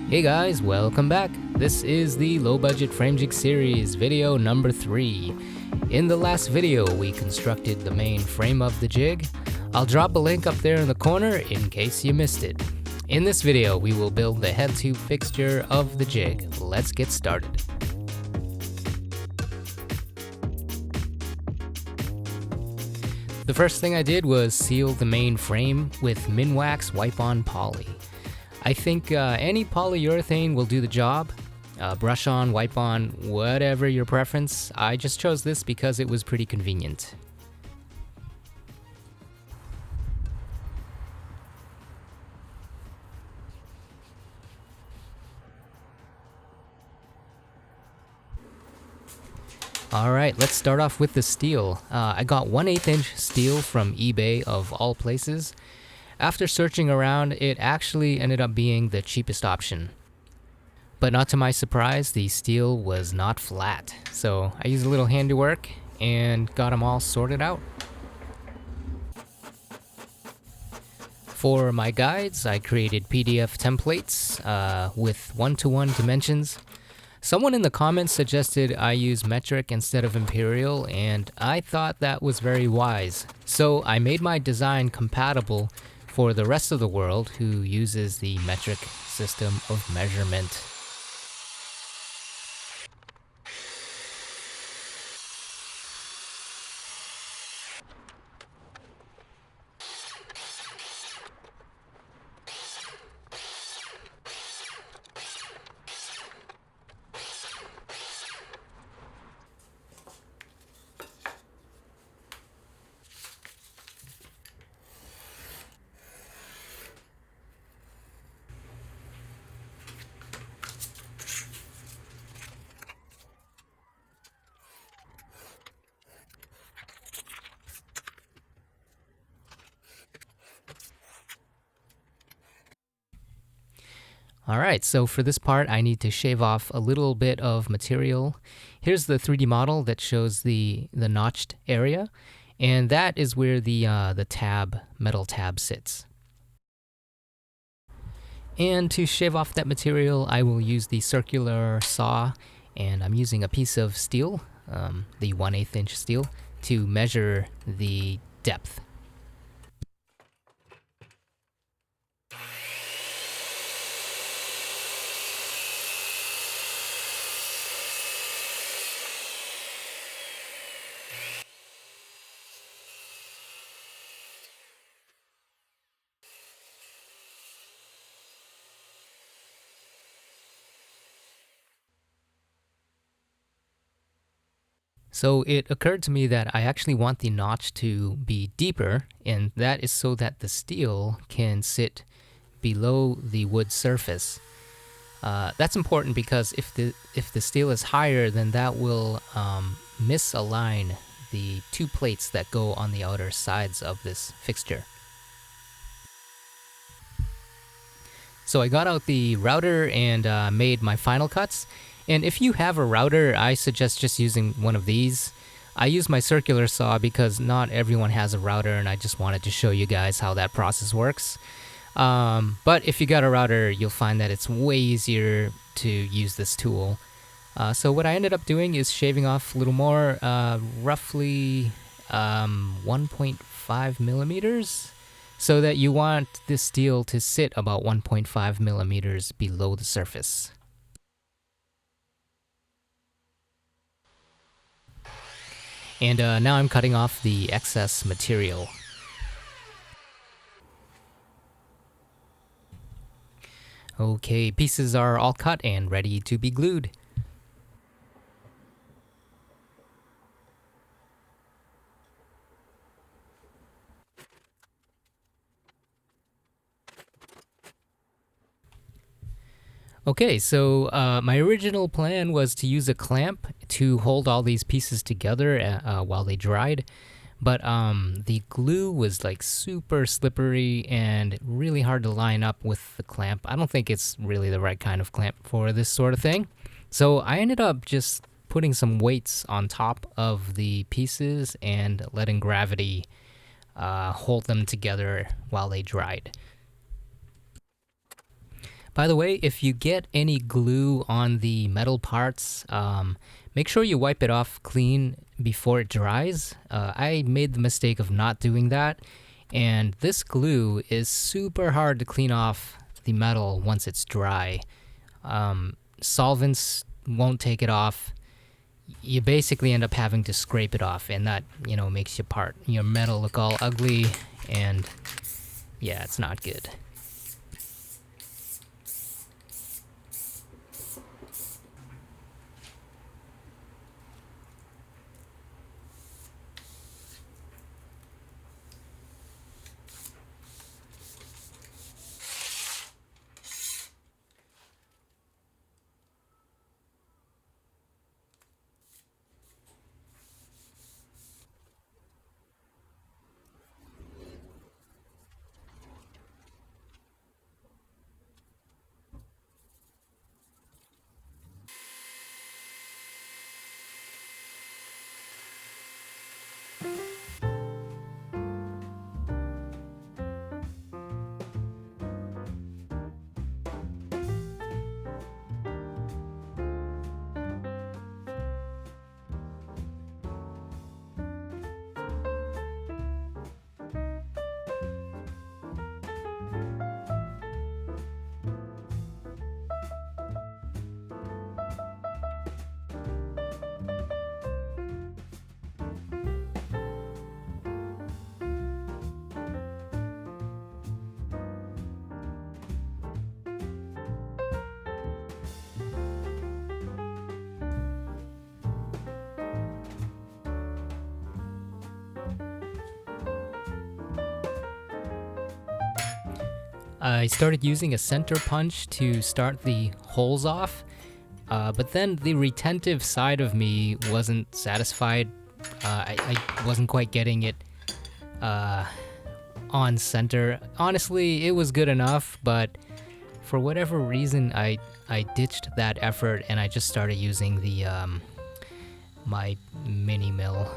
Hey guys, welcome back. This is the low budget frame jig series, video number 3. In the last video, we constructed the main frame of the jig. I'll drop a link up there in the corner in case you missed it. In this video, we will build the head tube fixture of the jig. Let's get started. The first thing I did was seal the main frame with Minwax wipe-on poly. I think any polyurethane will do the job. Brush on, wipe on, whatever your preference. I just chose this because it was pretty convenient. Alright, let's start off with the steel. I got 1/8 inch steel from eBay of all places. After searching around, it actually ended up being the cheapest option. But not to my surprise, the steel was not flat. So I used a little handiwork and got them all sorted out. For my guides, I created PDF templates with 1-to-1 dimensions. Someone in the comments suggested I use metric instead of imperial, and I thought that was very wise. So I made my design compatible for the rest of the world who uses the metric system of measurement. Alright, so for this part I need to shave off a little bit of material. Here's the 3D model that shows the notched area, and that is where the metal tab sits. And to shave off that material, I will use the circular saw, and I'm using a piece of steel, the 1/8 inch steel, to measure the depth. So it occurred to me that I actually want the notch to be deeper, and that is so that the steel can sit below the wood surface. That's important because if the steel is higher, then that will misalign the two plates that go on the outer sides of this fixture. So I got out the router and made my final cuts. And if you have a router, I suggest just using one of these. I use my circular saw because not everyone has a router, and I just wanted to show you guys how that process works. But if you got a router, you'll find that it's way easier to use this tool. So what I ended up doing is shaving off a little more, roughly 1.5 millimeters, so that you want this steel to sit about 1.5 millimeters below the surface. And now I'm cutting off the excess material. Okay, pieces are all cut and ready to be glued. Okay, so my original plan was to use a clamp to hold all these pieces together while they dried, but the glue was like super slippery and really hard to line up with the clamp. I don't think it's really the right kind of clamp for this sort of thing. So I ended up just putting some weights on top of the pieces and letting gravity hold them together while they dried. By the way, if you get any glue on the metal parts, make sure you wipe it off clean before it dries. I made the mistake of not doing that, and this glue is super hard to clean off the metal once it's dry. Solvents won't take it off. You basically end up having to scrape it off, and that, makes your metal look all ugly, and yeah, it's not good. I started using a center punch to start the holes off, but then the retentive side of me wasn't satisfied. I wasn't quite getting it on center. Honestly, it was good enough, but for whatever reason, I ditched that effort and I just started using the my mini mill.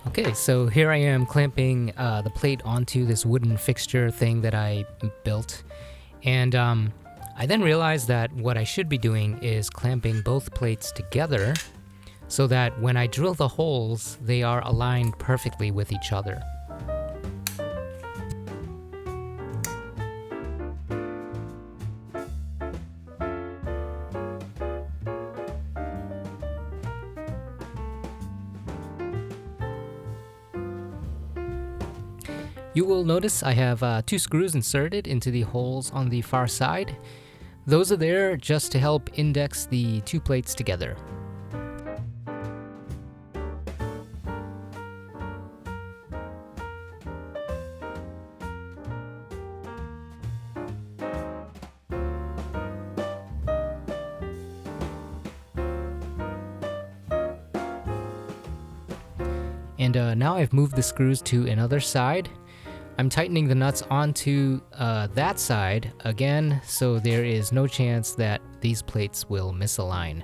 Okay, so here I am clamping the plate onto this wooden fixture thing that I built. And I then realized that what I should be doing is clamping both plates together so that when I drill the holes, they are aligned perfectly with each other. You will notice I have 2 screws inserted into the holes on the far side. Those are there just to help index the 2 plates together. And now I've moved the screws to another side. I'm tightening the nuts onto that side again, so there is no chance that these plates will misalign.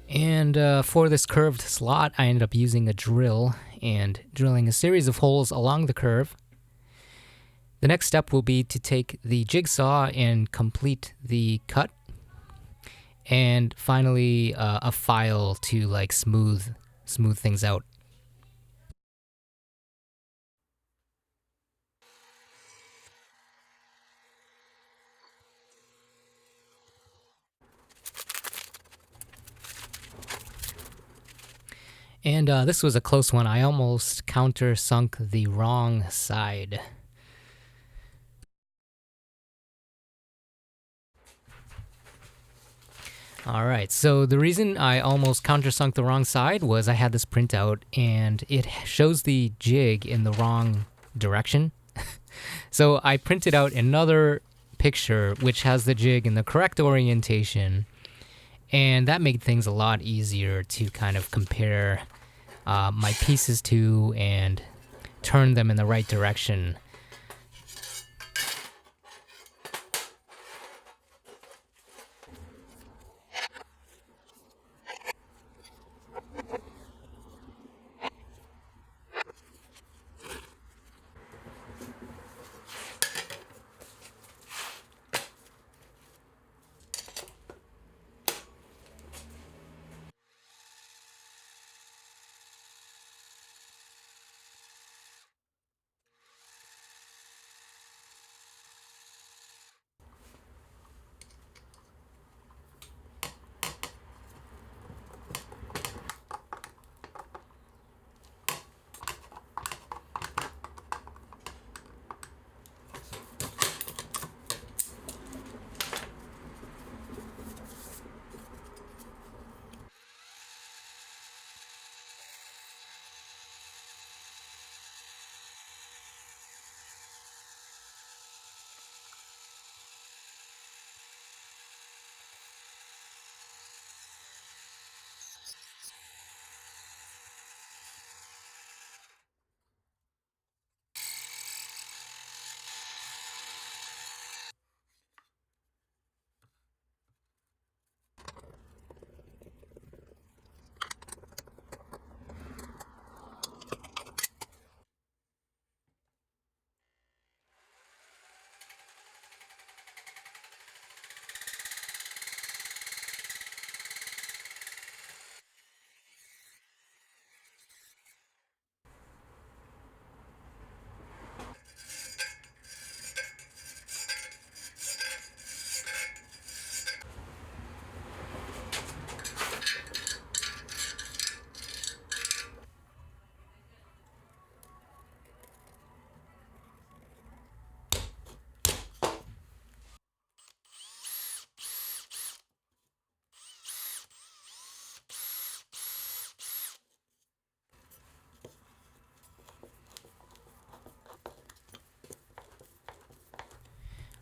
And for this curved slot, I ended up using a drill and drilling a series of holes along the curve. The next step will be to take the jigsaw and complete the cut. And finally, a file to like smooth things out. And this was a close one. I almost countersunk the wrong side. All right, so the reason I almost countersunk the wrong side was I had this printout and it shows the jig in the wrong direction. So I printed out another picture which has the jig in the correct orientation, and that made things a lot easier to kind of compare my pieces to and turn them in the right direction.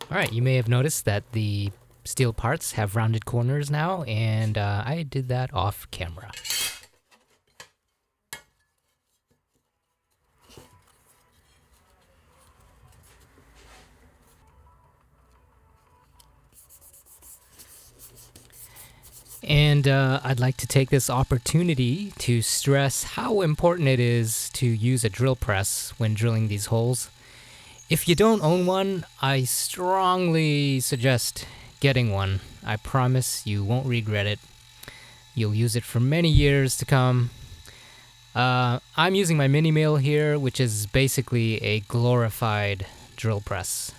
All right, you may have noticed that the steel parts have rounded corners now, and I did that off camera. And I'd like to take this opportunity to stress how important it is to use a drill press when drilling these holes. If you don't own one, I strongly suggest getting one. I promise you won't regret it. You'll use it for many years to come. I'm using my mini mill here, which is basically a glorified drill press.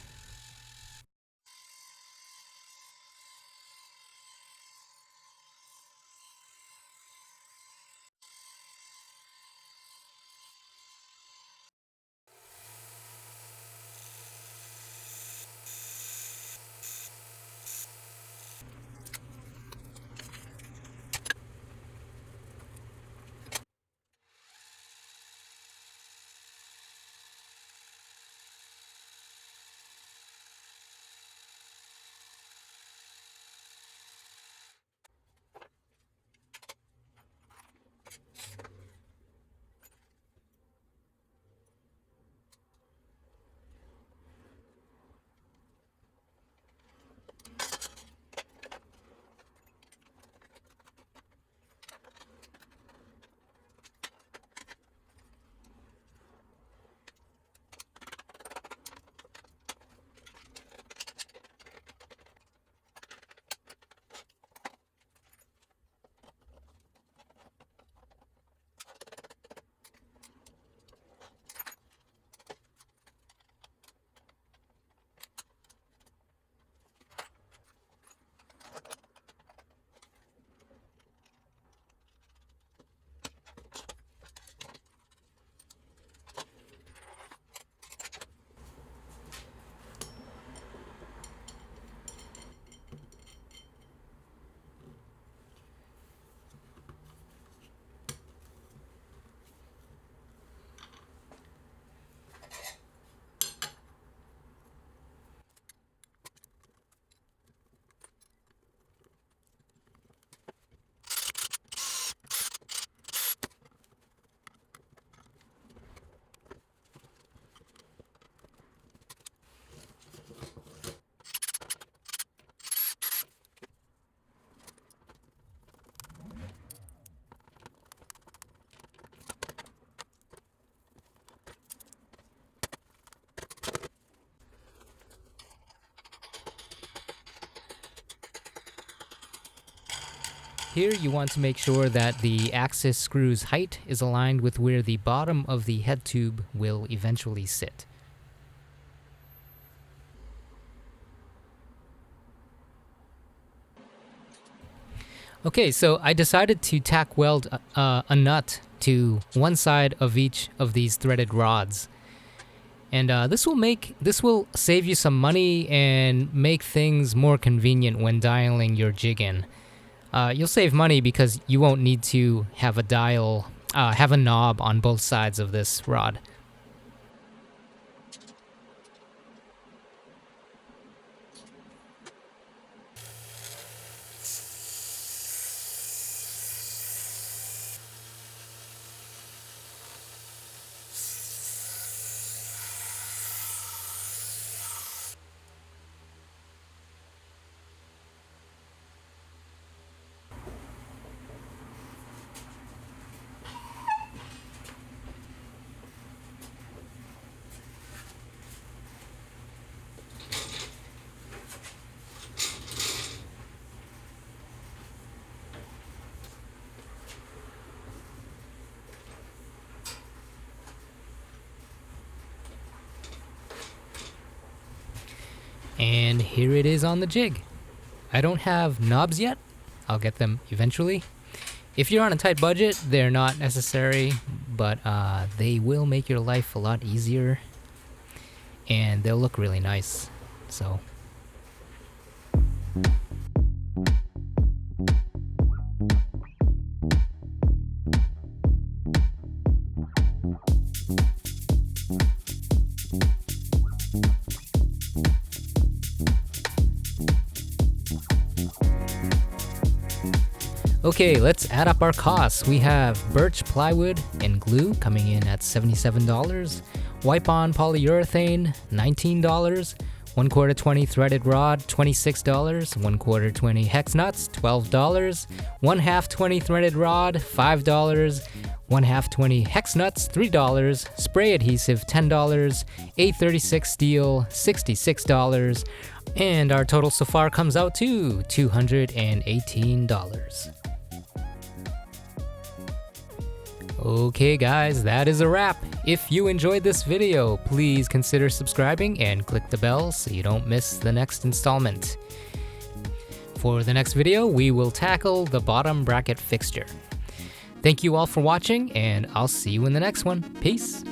Here you want to make sure that the axis screw's height is aligned with where the bottom of the head tube will eventually sit. Okay, so I decided to tack weld a nut to one side of each of these threaded rods. And this will save you some money and make things more convenient when dialing your jig in. You'll save money because you won't need to have a knob on both sides of this rod. And here it is on the jig. I don't have knobs yet. I'll get them eventually. If you're on a tight budget, they're not necessary, but they will make your life a lot easier, and they'll look really nice. So. Okay, let's add up our costs. We have birch plywood and glue coming in at $77, wipe-on polyurethane, $19, 1/4 20 threaded rod, $26, 1/4 20 hex nuts, $12, 1/2 20 threaded rod, $5, 1/2 20 hex nuts, $3, spray adhesive, $10, A36 steel, $66, and our total so far comes out to $218. Okay guys, that is a wrap. If you enjoyed this video, please consider subscribing and click the bell so you don't miss the next installment. For the next video, we will tackle the bottom bracket fixture. Thank you all for watching, and I'll see you in the next one. Peace.